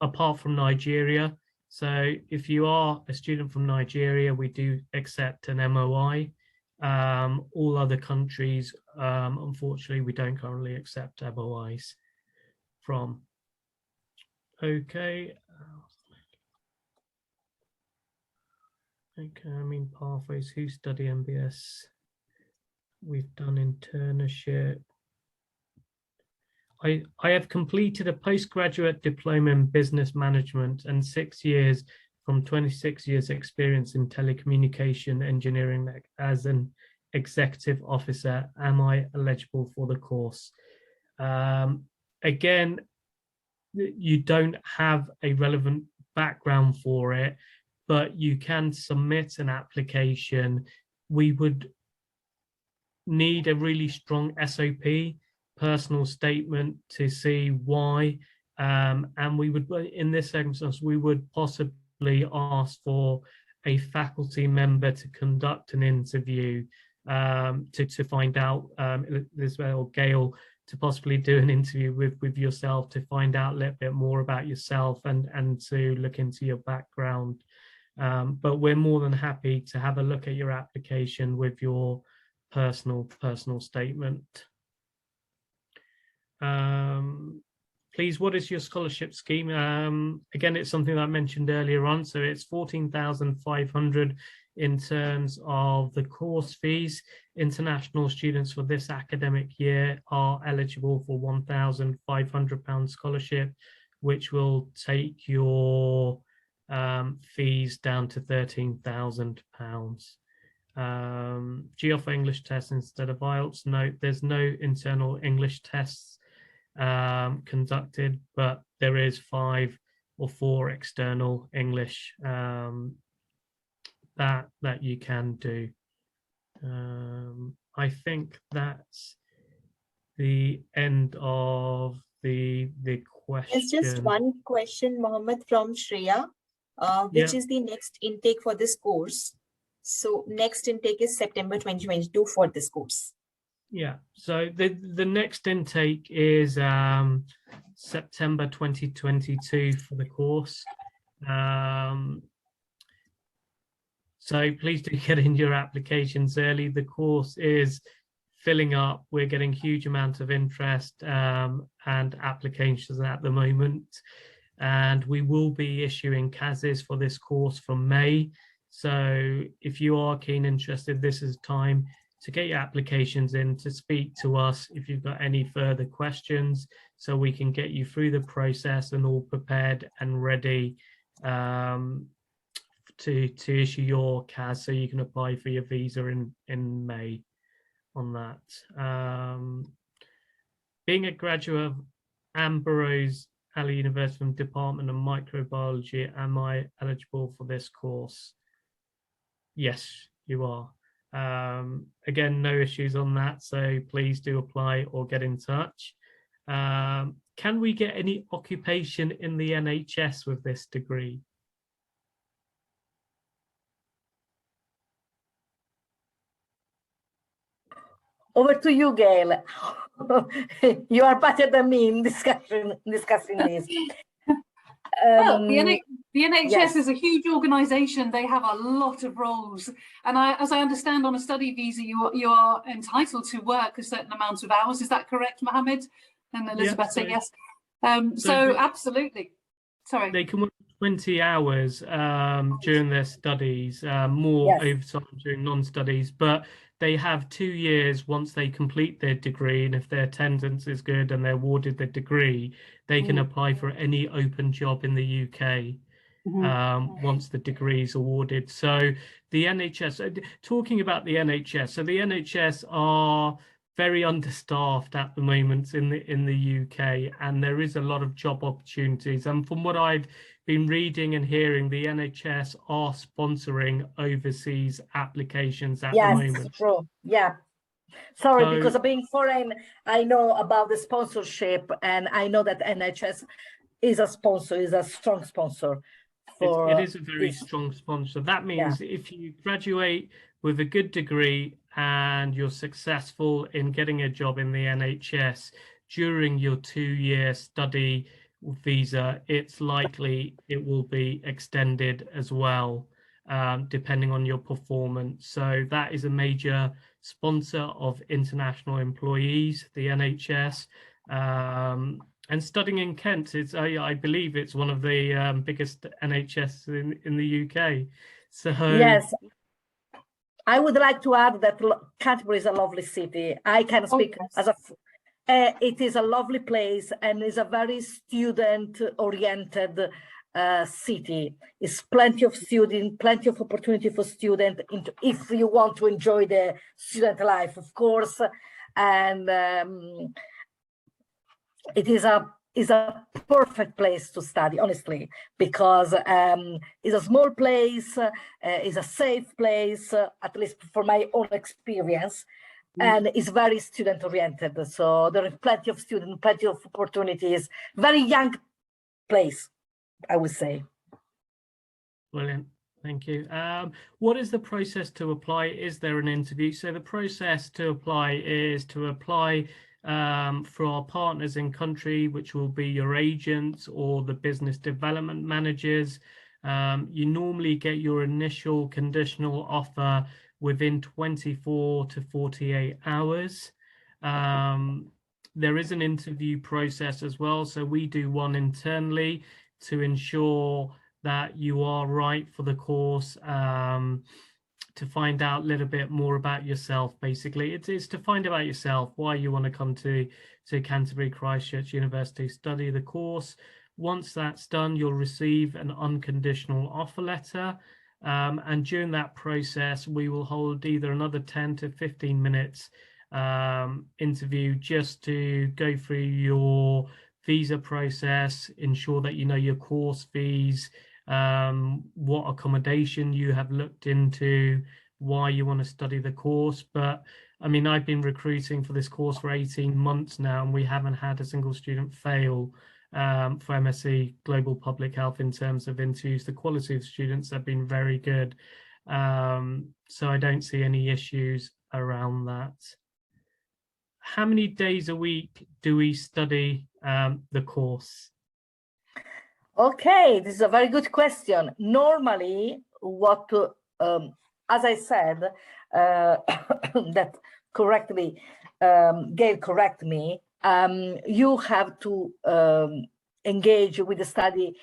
apart from Nigeria. So if you are a student from Nigeria, we do accept an MOI. All other countries, unfortunately, we don't currently accept MOIs from. Okay. Okay, I mean pathways, who study MBS? We've done internship. I have completed a postgraduate diploma in business management and 6 years from 26 years experience in telecommunication engineering as an executive officer. Am I eligible for the course? Again, you don't have a relevant background for it, but you can submit an application. We would need a really strong SOP, personal statement, to see why, and we would, in this circumstance, we would possibly ask for a faculty member to conduct an interview to find out, Elizabeth or Gail, to possibly do an interview with yourself to find out a little bit more about yourself and to look into your background. But we're more than happy to have a look at your application with your personal statement. Please, what is your scholarship scheme? Again, it's something that I mentioned earlier on. So it's 14,500 in terms of the course fees. International students for this academic year are eligible for £1,500 scholarship, which will take your fees down to £13,000. Do you offer English tests instead of IELTS? No, there's no internal English tests conducted, but there is 5 or 4 external English that you can do. I think that's the end of the question. It's just one question, Mohammed, from Shreya, which is the next intake for this course. So next intake is September 2022 for this course. Yeah, so the next intake is September 2022 for the course. So please do get in your applications early. The course is filling up. We're getting huge amount of interest and applications at the moment. And we will be issuing CASs for this course from May. So if you are keen, interested, this is time to get your applications in, to speak to us if you've got any further questions, so we can get you through the process and all prepared and ready to issue your CAS, so you can apply for your visa in May on that. Being a graduate of Ambrose Ali University from Department of Microbiology, am I eligible for this course? Yes, you are. Again, no issues on that, so please do apply or get in touch. Can we get any occupation in the NHS with this degree? Over to you, Gail. You are better than me in discussing this. Well, the NHS yes. is a huge organisation. They have a lot of roles, and as I understand, on a study visa, you are entitled to work a certain amount of hours. Is that correct, Mohammed? And Elizabeth say yes. So absolutely. Sorry. They can work 20 hours during their studies, more overtime during non-studies, but they have 2 years once they complete their degree, and if their attendance is good and they're awarded the degree, they can apply for any open job in the UK once the degree is awarded. So the NHS, talking about the NHS, so the NHS are very understaffed at the moment in the UK, and there is a lot of job opportunities. And from what I've been reading and hearing, the NHS are sponsoring overseas applications at the moment. Yes, true. Yeah. Sorry, because of being foreign, I know about the sponsorship, and I know that NHS is a sponsor, is a strong sponsor. It is a very strong sponsor. That means if you graduate with a good degree and you're successful in getting a job in the NHS during your 2-year study visa, it's likely it will be extended as well, depending on your performance. So that is a major sponsor of international employees, the NHS. And studying in Kent, I believe it's one of the biggest NHS in the UK. So yes, I would like to add that Canterbury is a lovely city. I can speak as a. It is a lovely place and is a very student-oriented city. It's plenty of students, plenty of opportunity for students if you want to enjoy the student life, of course. And it is a perfect place to study, honestly, because it's a small place, it's a safe place, at least for my own experience, and it's very student-oriented. So there are plenty of students, plenty of opportunities, very young place, I would say. Brilliant. Thank you. What is the process to apply? Is there an interview? So the process to apply is to apply for our partners in country, which will be your agents or the business development managers. You normally get your initial conditional offer within 24 to 48 hours. There is an interview process as well. So we do one internally to ensure that you are right for the course, to find out a little bit more about yourself. Basically, it's to find out yourself, why you want to come to Canterbury Christchurch University, study the course. Once that's done, you'll receive an unconditional offer letter. And during that process, we will hold either another 10 to 15 minutes interview just to go through your visa process, ensure that you know your course fees, what accommodation you have looked into, why you want to study the course. But I mean, I've been recruiting for this course for 18 months now, and we haven't had a single student fail for MSc Global Public Health in terms of interviews. The quality of students have been very good. So I don't see any issues around that. How many days a week do we study the course? Okay, this is a very good question. Normally, what, as I said, that correctly, Gail correct me, you have to engage with the study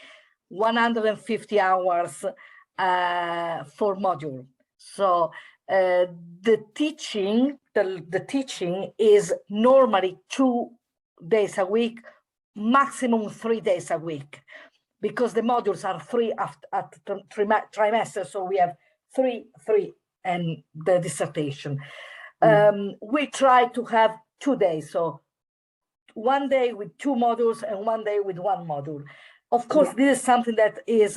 150 hours for module. So the teaching is normally 2 days a week, maximum 3 days a week, because the modules are 3 at trimester. So we have three, and the dissertation. We try to have 2 days. So 1 day with 2 modules and 1 day with 1 module. Of course, this is something that is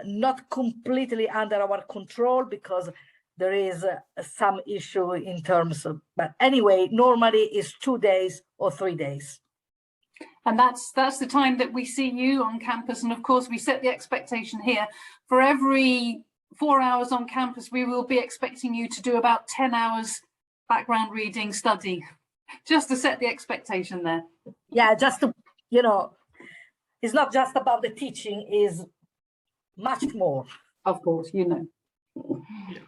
not completely under our control, because there is some issue in terms of, but anyway, normally it's 2 days or 3 days. And that's the time that we see you on campus. And of course, we set the expectation here. For every 4 hours on campus, we will be expecting you to do about 10 hours background reading study, just to set the expectation there. Yeah, just to, you know, it's not just about the teaching, is much more. Of course, you know. Yeah.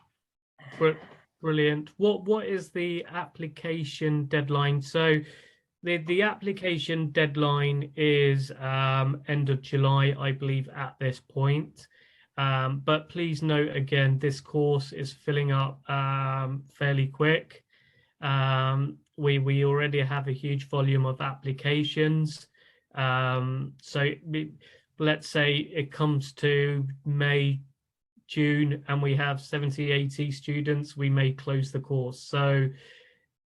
Brilliant. What is the application deadline? So the application deadline is end of July, I believe, at this point. But please note again, this course is filling up fairly quick. We already have a huge volume of applications. So let's say it comes to May, June, and we have 70, 80 students, we may close the course. So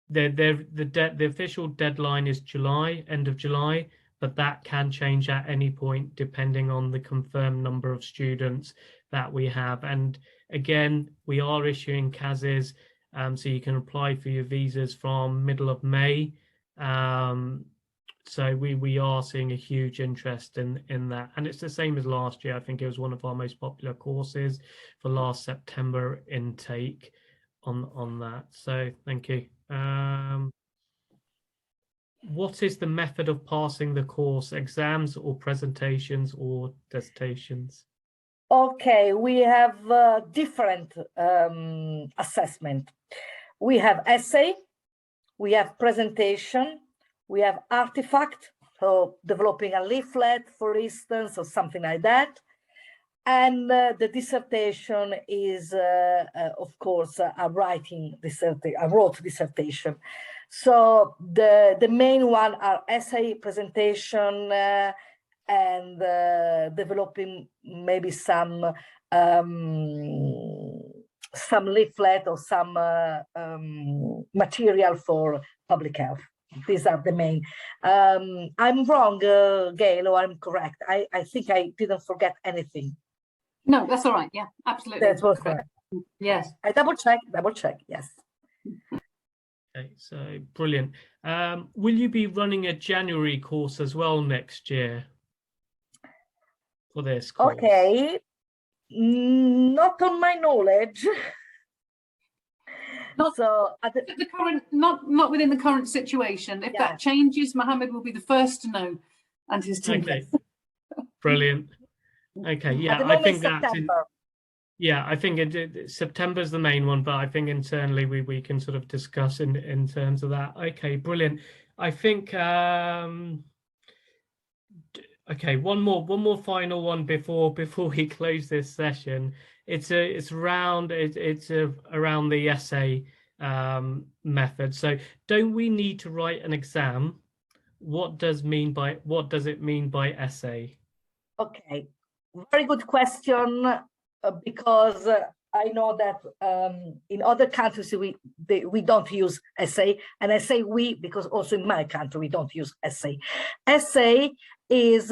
the official deadline is July, end of July, but that can change at any point depending on the confirmed number of students that we have. And again, we are issuing CASs, so you can apply for your visas from middle of May. So we are seeing a huge interest in that, and it's the same as last year. I think it was one of our most popular courses for last September intake on that. So thank you. What is the method of passing the course? Exams or presentations or dissertations? Okay, we have different assessment. We have essay, we have presentation, we have artifact, so developing a leaflet, for instance, or something like that. And the dissertation is, of course, a wrote dissertation. So the main one are essay, presentation, and developing maybe some leaflet or some material for public health. These are the main. I'm wrong, Gail, or I'm correct? I think I didn't forget anything. No, that's all right. Yeah, absolutely. That was correct. Yes. I double check, yes. Okay, so brilliant. Will you be running a January course as well next year for this course? Okay, not on my knowledge. Not So at the, the current, not within the current situation. If Yeah. that changes, Mohammed will be the first to know, and his team. Okay, brilliant. Okay, at yeah, the I moment, think that's September. yeah, I think September's the main one, but I think internally we can sort of discuss in terms of that. Okay, brilliant. I think okay, one more final one before we close this session. It's around around the essay method. So don't we need to write an exam? What does it mean by essay? Okay, very good question, because I know that in other countries we don't use essay, and I say we because also in my country we don't use essay. Essay is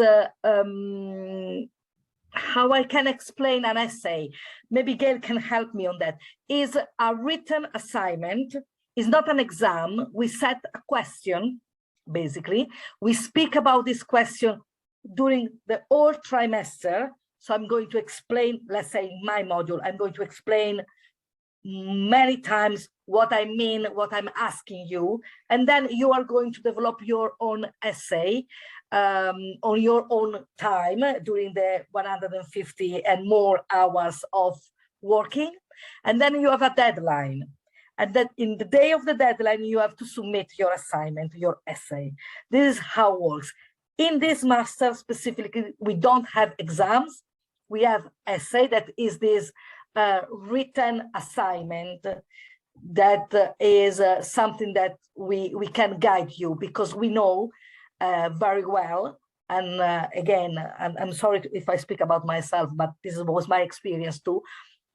how I can explain an essay. Maybe Gail can help me on that. Is a written assignment. Is not an exam. We set a question, basically. We speak about this question during the whole trimester. So I'm going to explain, let's say in my module, I'm going to explain many times what I mean, what I'm asking you. And then you are going to develop your own essay on your own time during the 150 and more hours of working. And then you have a deadline. And then in the day of the deadline, you have to submit your assignment, your essay. This is how it works. In this master specifically, we don't have exams. We have essay, that is this written assignment that is something that we can guide you, because we know very well. And again, I'm sorry if I speak about myself, but this was my experience too.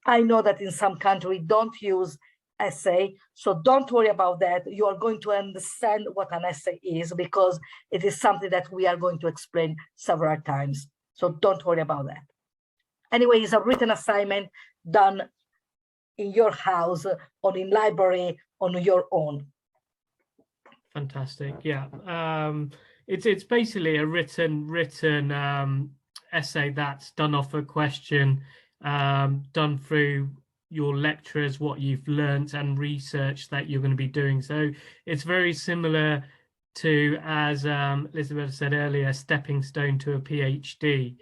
I know that in some countries don't use essay, so don't worry about that. You are going to understand what an essay is, because it is something that we are going to explain several times. So don't worry about that. Anyway, it's a written assignment done in your house or in library on your own. Fantastic. Yeah. It's basically a written essay that's done off a question, done through your lecturers, what you've learnt and research that you're going to be doing. So it's very similar to, as Elizabeth said earlier, stepping stone to a PhD.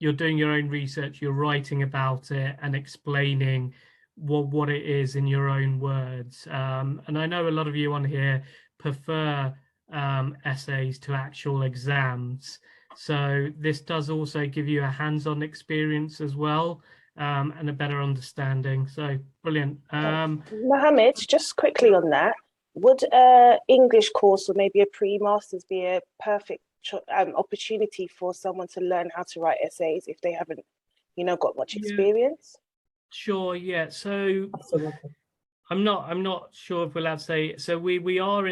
You're doing your own research, you're writing about it and explaining what it is in your own words. And I know a lot of you on here prefer essays to actual exams. So this does also give you a hands-on experience as well, and a better understanding. So brilliant. Mohammed, just quickly on that, would English course or maybe a pre-masters be a perfect opportunity for someone to learn how to write essays if they haven't, got much experience? Sure, yeah. So Absolutely. I'm not sure if we're allowed to say. So we are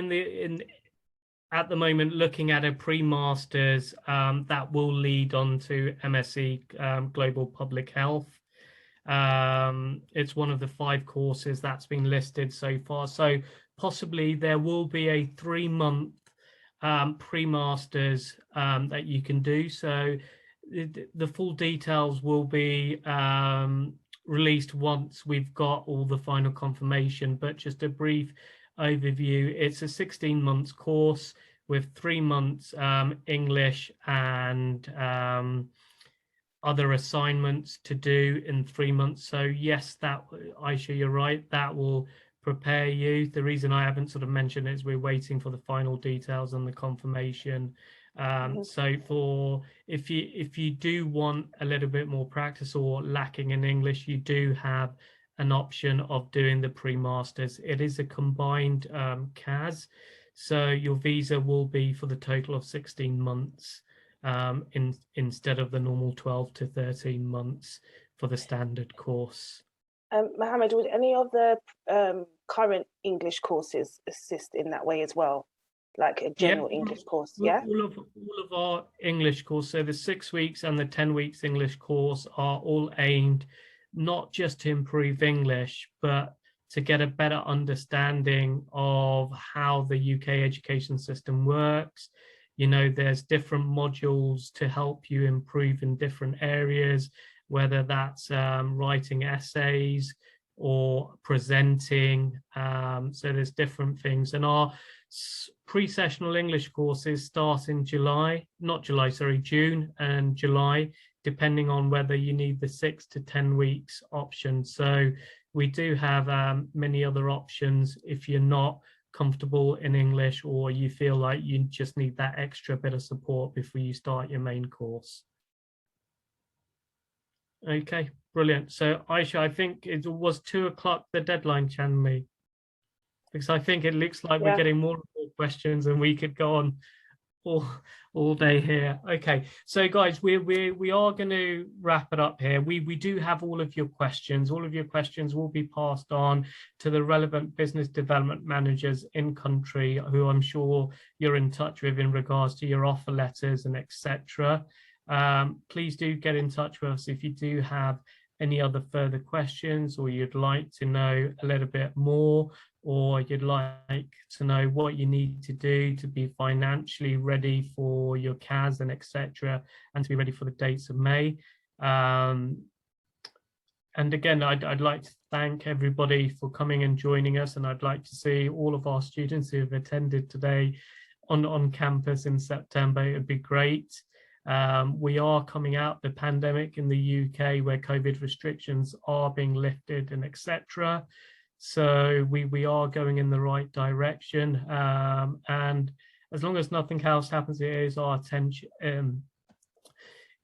at the moment looking at a pre-masters that will lead on to MSc Global Public Health. It's one of the 5 courses that's been listed so far. So possibly there will be a 3-month pre-masters that you can do. So the full details will be released once we've got all the final confirmation, but just a brief overview. It's a 16 months course with 3 months English and other assignments to do in 3 months. So yes, that, Aisha, you're right, that will prepare you. The reason I haven't sort of mentioned it is we're waiting for the final details and the confirmation. So for if you do want a little bit more practice or lacking in English, you do have an option of doing the pre-masters. It is a combined CAS, so your visa will be for the total of 16 months instead of the normal 12 to 13 months for the standard course. Mohammed, would any of the current English courses assist in that way as well? Like a general English course, yeah? All of our English course, so the 6 weeks and the 10 weeks English course are all aimed not just to improve English, but to get a better understanding of how the UK education system works. There's different modules to help you improve in different areas, whether that's writing essays, or presenting. So there's different things. And our pre-sessional English courses start in June and July, depending on whether you need the 6 to 10 weeks option. So we do have many other options if you're not comfortable in English, or you feel like you just need that extra bit of support before you start your main course. Okay, brilliant. So Aisha, I think it was 2 o'clock the deadline, Chanley, because I think it looks like we're getting more and more questions and we could go on all day here. Okay, so guys, we are going to wrap it up here. We do have all of your questions. All of your questions will be passed on to the relevant business development managers in country, who I'm sure you're in touch with in regards to your offer letters and etc. Please do get in touch with us if you do have any other further questions, or you'd like to know a little bit more, or you'd like to know what you need to do to be financially ready for your CAS and etc., and to be ready for the dates of May. And again, I'd like to thank everybody for coming and joining us, and I'd like to see all of our students who have attended today on campus in September. It would be great. We are coming out the pandemic in the UK, where COVID restrictions are being lifted and etc. So we are going in the right direction, and as long as nothing else happens, it is our attention,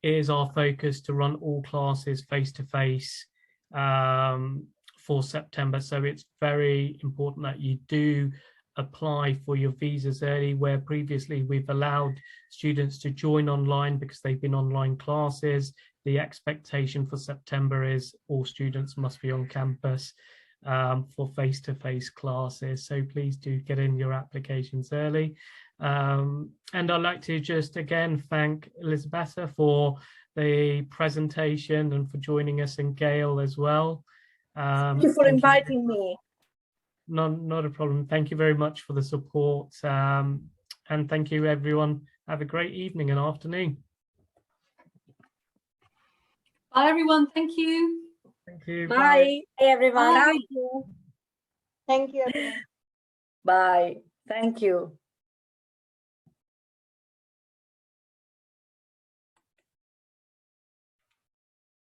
is our focus to run all classes face to face for September. So it's very important that you do apply for your visas early, where previously we've allowed students to join online because they've been online classes. The expectation for September is all students must be on campus for face-to-face classes. So please do get in your applications early. And I'd like to just again thank Elisabetta for the presentation and for joining us, and Gail as well. Thank you for inviting me. Not a problem. Thank you very much for the support. And thank you, everyone. Have a great evening and afternoon. Bye, everyone. Thank you. Thank you. Bye, everyone. Bye. Thank you. Bye. Thank you.